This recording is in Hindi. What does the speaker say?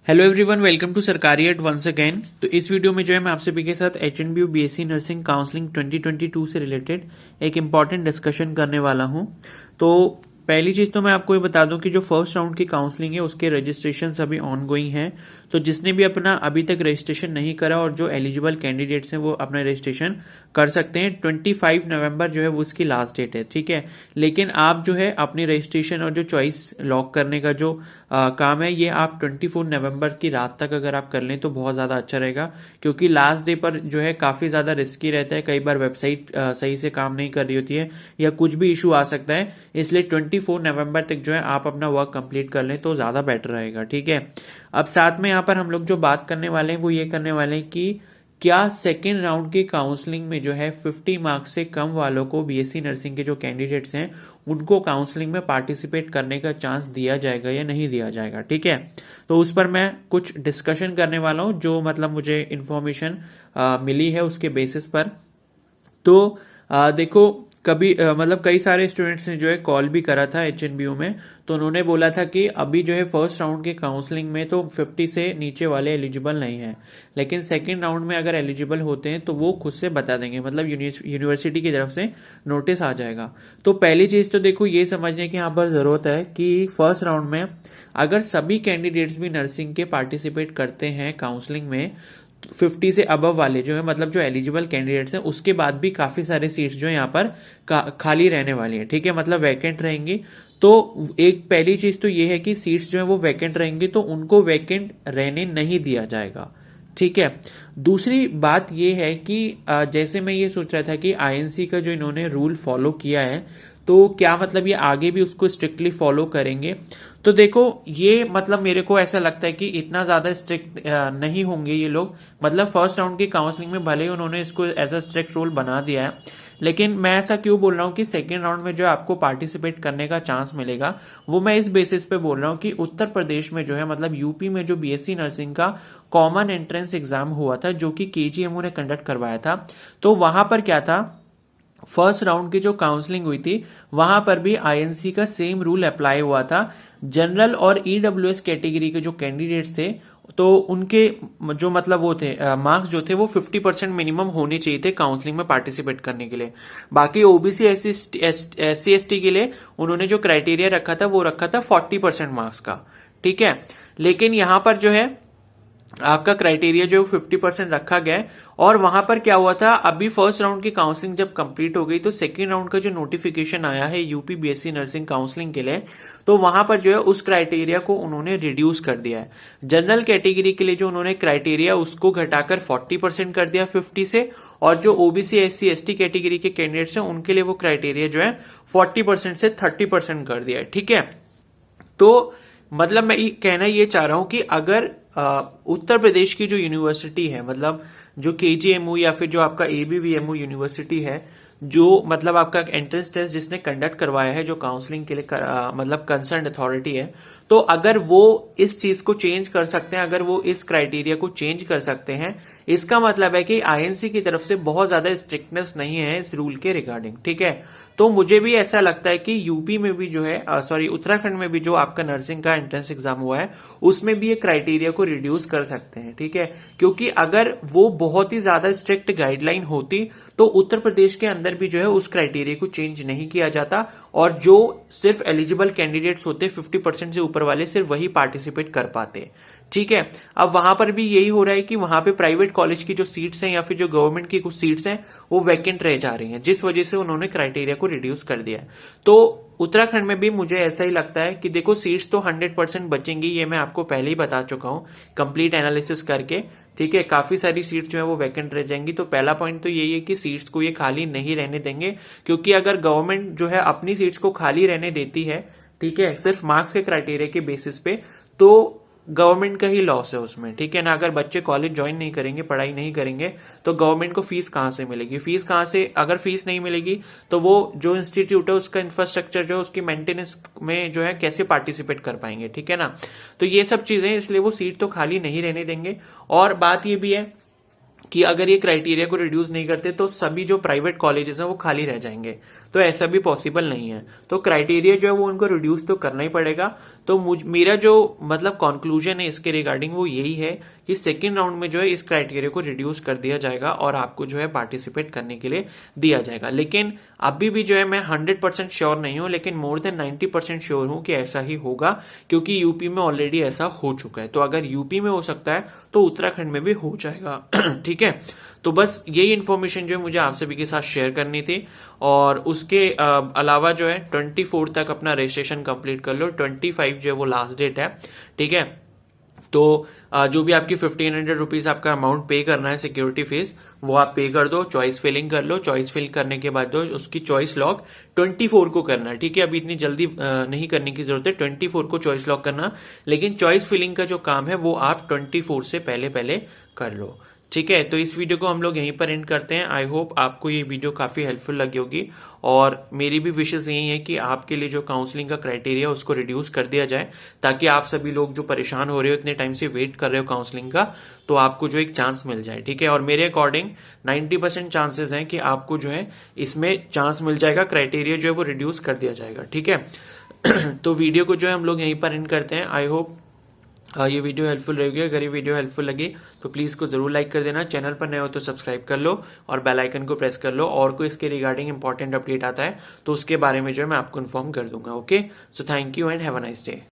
हेलो एवरीवन, वेलकम टू सरकारी एट वंस अगेन। तो इस वीडियो में जो है मैं आप सभी के साथ एचएनबीयू बीएससी नर्सिंग काउंसलिंग 2022 से रिलेटेड एक इम्पॉर्टेंट डिस्कशन करने वाला हूं। तो पहली चीज तो मैं आपको ये बता दूं कि जो फर्स्ट राउंड की काउंसलिंग है उसके रजिस्ट्रेशन अभी ऑन गोइंग हैं। तो जिसने भी अपना अभी तक रजिस्ट्रेशन नहीं करा और जो एलिजिबल कैंडिडेट्स हैं वो अपना रजिस्ट्रेशन कर सकते हैं। 25 नवंबर जो है वो उसकी लास्ट डेट है, ठीक है। लेकिन आप जो है अपनी रजिस्ट्रेशन और जो चॉइस लॉक करने का जो काम है ये आप 24 नवंबर की रात तक अगर आप कर लें तो बहुत ज़्यादा अच्छा रहेगा, क्योंकि लास्ट डे पर जो है काफ़ी ज़्यादा रिस्की रहता है। कई बार वेबसाइट सही से काम नहीं कर रही होती है या कुछ भी इशू आ सकता है, इसलिए 24 नवंबर तक जो है आप अपना वर्क कंप्लीट कर लें तो ज़्यादा बेटर रहेगा, ठीक है। अब साथ में यहाँ पर हम लोग जो बात करने वाले हैं वो ये करने वाले हैं कि क्या सेकेंड राउंड की काउंसलिंग में जो है 50 मार्क्स से कम वालों को बीएससी नर्सिंग के जो कैंडिडेट्स हैं उनको काउंसलिंग में पार्टिसिपेट करने का चांस दिया जाएगा या नहीं दिया जाएगा, ठीक है। तो उस पर मैं कुछ डिस्कशन करने वाला हूं, जो मतलब मुझे इंफॉर्मेशन मिली है उसके बेसिस पर। तो देखो, कभी मतलब कई सारे स्टूडेंट्स ने जो है कॉल भी करा था एचएनबीयू में, तो उन्होंने बोला था कि अभी जो है फर्स्ट राउंड के काउंसलिंग में तो 50 से नीचे वाले एलिजिबल नहीं है, लेकिन सेकंड राउंड में अगर एलिजिबल होते हैं तो वो खुद से बता देंगे, मतलब यूनिवर्सिटी की तरफ से नोटिस आ जाएगा। तो पहली चीज तो देखो ये समझने की यहाँ पर जरूरत है कि फर्स्ट राउंड में अगर सभी कैंडिडेट्स भी नर्सिंग के पार्टिसिपेट करते हैं काउंसलिंग में, 50 से अबव वाले जो है मतलब जो एलिजिबल कैंडिडेट्स हैं, उसके बाद भी काफी सारे सीट्स जो है यहाँ पर खाली रहने वाली है, ठीक है, मतलब वैकेंट रहेंगी। तो एक पहली चीज तो ये है कि सीट्स जो है वो वैकेंट रहेंगी तो उनको वैकेंट रहने नहीं दिया जाएगा, ठीक है। दूसरी बात यह है कि जैसे मैं ये सोच रहा था कि आईएनसी का जो इन्होंने रूल फॉलो किया है, तो क्या मतलब ये आगे भी उसको स्ट्रिक्टली फॉलो करेंगे। तो देखो ये मतलब मेरे को ऐसा लगता है कि इतना ज्यादा स्ट्रिक्ट नहीं होंगे ये लोग। मतलब फर्स्ट राउंड की काउंसलिंग में भले ही उन्होंने इसको एज अ स्ट्रिक्ट रूल बना दिया है, लेकिन मैं ऐसा क्यों बोल रहा हूँ कि सेकेंड राउंड में जो आपको पार्टिसिपेट करने का चांस मिलेगा वो मैं इस बेसिस पे बोल रहा हूँ कि उत्तर प्रदेश में जो है मतलब यूपी में जो बीएससी नर्सिंग का कॉमन एंट्रेंस एग्जाम हुआ था जो कि केजीएमयू ने कंडक्ट करवाया था, तो वहां पर क्या था, फर्स्ट राउंड की जो काउंसलिंग हुई थी वहां पर भी आईएनसी का सेम रूल अप्लाई हुआ था। जनरल और ईडब्ल्यूएस कैटेगरी के जो कैंडिडेट्स थे तो उनके जो मतलब वो थे मार्क्स जो थे वो 50% मिनिमम होने चाहिए थे काउंसलिंग में पार्टिसिपेट करने के लिए। बाकी ओबीसी एससी एसटी के लिए उन्होंने जो क्राइटेरिया रखा था वो रखा था 40% मार्क्स का, ठीक है। लेकिन यहां पर जो है आपका क्राइटेरिया जो 50% रखा गया है। और वहां पर क्या हुआ था, अभी फर्स्ट राउंड की काउंसलिंग जब कंप्लीट हो गई तो सेकेंड राउंड का जो नोटिफिकेशन आया है यूपी बीएससी नर्सिंग काउंसलिंग के लिए, तो वहां पर जो है उस क्राइटेरिया को उन्होंने रिड्यूस कर दिया है। जनरल कैटेगरी के लिए जो उन्होंने क्राइटेरिया उसको घटाकर 40% कर दिया 50 से, और जो ओबीसी एससी एसटी कैटेगरी के कैंडिडेट्स हैं उनके लिए वो क्राइटेरिया जो है 40% से 30% कर दिया है, ठीक है। तो मतलब मैं कहना ये चाह रहा हूं कि अगर उत्तर प्रदेश की जो यूनिवर्सिटी है, मतलब जो केजीएमयू या फिर जो आपका एबीवीएमयू यूनिवर्सिटी है, जो मतलब आपका एंट्रेंस टेस्ट जिसने कंडक्ट करवाया है जो काउंसलिंग के लिए मतलब कंसर्न अथॉरिटी है, तो अगर वो इस चीज को चेंज कर सकते हैं, अगर वो इस क्राइटेरिया को चेंज कर सकते हैं, इसका मतलब है कि आईएनसी की तरफ से बहुत ज्यादा स्ट्रिक्टनेस नहीं है इस रूल के रिगार्डिंग, ठीक है। तो मुझे भी ऐसा लगता है कि यूपी में भी जो है सॉरी उत्तराखंड में भी जो आपका नर्सिंग का एंट्रेंस एग्जाम हुआ है उसमें भी ये क्राइटेरिया को रिड्यूस कर सकते हैं, ठीक है। क्योंकि अगर वो बहुत ही ज्यादा स्ट्रिक्ट गाइडलाइन होती तो उत्तर प्रदेश के अंदर भी जो है उस क्राइटेरिया को चेंज नहीं किया जाता, और जो सिर्फ एलिजिबल कैंडिडेट्स होते 50% से ऊपर वाले सिर्फ वही पार्टिसिपेट कर पाते, ठीक है। अब वहां पर भी यही हो रहा है कि वहां पे प्राइवेट कॉलेज की जो सीट्स हैं या फिर जो गवर्नमेंट की कुछ सीट्स हैं वो वैकेंट रह जा रही हैं, जिस वजह से उन्होंने क्राइटेरिया को रिड्यूस कर दिया है। तो उत्तराखंड में भी मुझे ऐसा ही लगता है कि देखो सीट्स तो 100% बचेंगी, ये मैं आपको पहले ही बता चुका हूं कंप्लीट एनालिसिस करके, ठीक है। काफी सारी सीट्स जो है वो वैकेंट रह जाएंगी। तो पहला पॉइंट तो यही है कि सीट्स को ये खाली नहीं रहने देंगे, क्योंकि अगर गवर्नमेंट जो है अपनी सीट्स को खाली रहने देती है, ठीक है, सिर्फ मार्क्स के क्राइटेरिया के बेसिस पे, तो गवर्नमेंट का ही लॉस है उसमें, ठीक है ना। अगर बच्चे कॉलेज ज्वाइन नहीं करेंगे, पढ़ाई नहीं करेंगे, तो गवर्नमेंट को फीस कहां से मिलेगी, फीस कहां से, अगर फीस नहीं मिलेगी तो वो जो इंस्टीट्यूट है उसका इंफ्रास्ट्रक्चर जो है उसकी मेंटेनेंस में जो है कैसे पार्टिसिपेट कर पाएंगे, ठीक है ना। तो ये सब चीजें, इसलिए वो सीट तो खाली नहीं रहने देंगे। और बात ये भी है कि अगर ये क्राइटेरिया को रिड्यूस नहीं करते तो सभी जो प्राइवेट कॉलेजेस हैं वो खाली रह जाएंगे, तो ऐसा भी पॉसिबल नहीं है। तो क्राइटेरिया जो है वो उनको रिड्यूस तो करना ही पड़ेगा। तो मेरा जो मतलब कंक्लूजन है इसके रिगार्डिंग वो यही है कि सेकेंड राउंड में जो है इस क्राइटेरिया को रिड्यूस कर दिया जाएगा और आपको जो है पार्टिसिपेट करने के लिए दिया जाएगा। लेकिन अभी भी जो है मैं 100% श्योर नहीं हूं, लेकिन मोर देन 90% श्योर हूं कि ऐसा ही होगा, क्योंकि यूपी में ऑलरेडी ऐसा हो चुका है। तो अगर यूपी में हो सकता है तो उत्तराखंड में भी हो जाएगा। ठीक है, तो बस यही इन्फॉर्मेशन जो है मुझे आप सभी के साथ शेयर करनी थी। और उसके अलावा जो है 24 तक अपना रजिस्ट्रेशन कंप्लीट कर लो, 25 जो है वो लास्ट डेट है। ठीक है, तो जो भी आपकी 1500 रुपीज आपका अमाउंट पे करना है सिक्योरिटी फीस, वो आप पे कर दो, चॉइस फिलिंग कर लो। चॉइस फिल करने के बाद जो उसकी चॉइस लॉक 24 को करना है। ठीक है, अभी इतनी जल्दी नहीं करने की जरूरत है, 24 को चॉइस लॉक करना, लेकिन चॉइस फिलिंग का जो काम है वो आप 24 से पहले पहले कर लो। ठीक है, तो इस वीडियो को हम लोग यहीं पर एंड करते हैं। आई होप आपको ये वीडियो काफी हेल्पफुल लगी होगी, और मेरी भी विशेष यही है कि आपके लिए जो काउंसलिंग का क्राइटेरिया उसको रिड्यूस कर दिया जाए, ताकि आप सभी लोग जो परेशान हो रहे हो, इतने टाइम से वेट कर रहे हो काउंसलिंग का, तो आपको जो एक चांस मिल जाए। ठीक है, और मेरे अकॉर्डिंग 90% चांसेस हैं कि आपको जो है इसमें चांस मिल जाएगा, क्राइटेरिया जो है वो रिड्यूस कर दिया जाएगा। ठीक है, तो वीडियो को जो है हम लोग यहीं पर एंड करते हैं। आई होप ये वीडियो हेल्पफुल रहेगी। अगर ये वीडियो हेल्पफुल लगी तो प्लीज इसको जरूर लाइक कर देना, चैनल पर नए हो तो सब्सक्राइब कर लो और बेल आइकन को प्रेस कर लो, और कोई इसके रिगार्डिंग इंपॉर्टेंट अपडेट आता है तो उसके बारे में जो है मैं आपको इन्फॉर्म कर दूंगा। Okay, so thank you and have a nice day.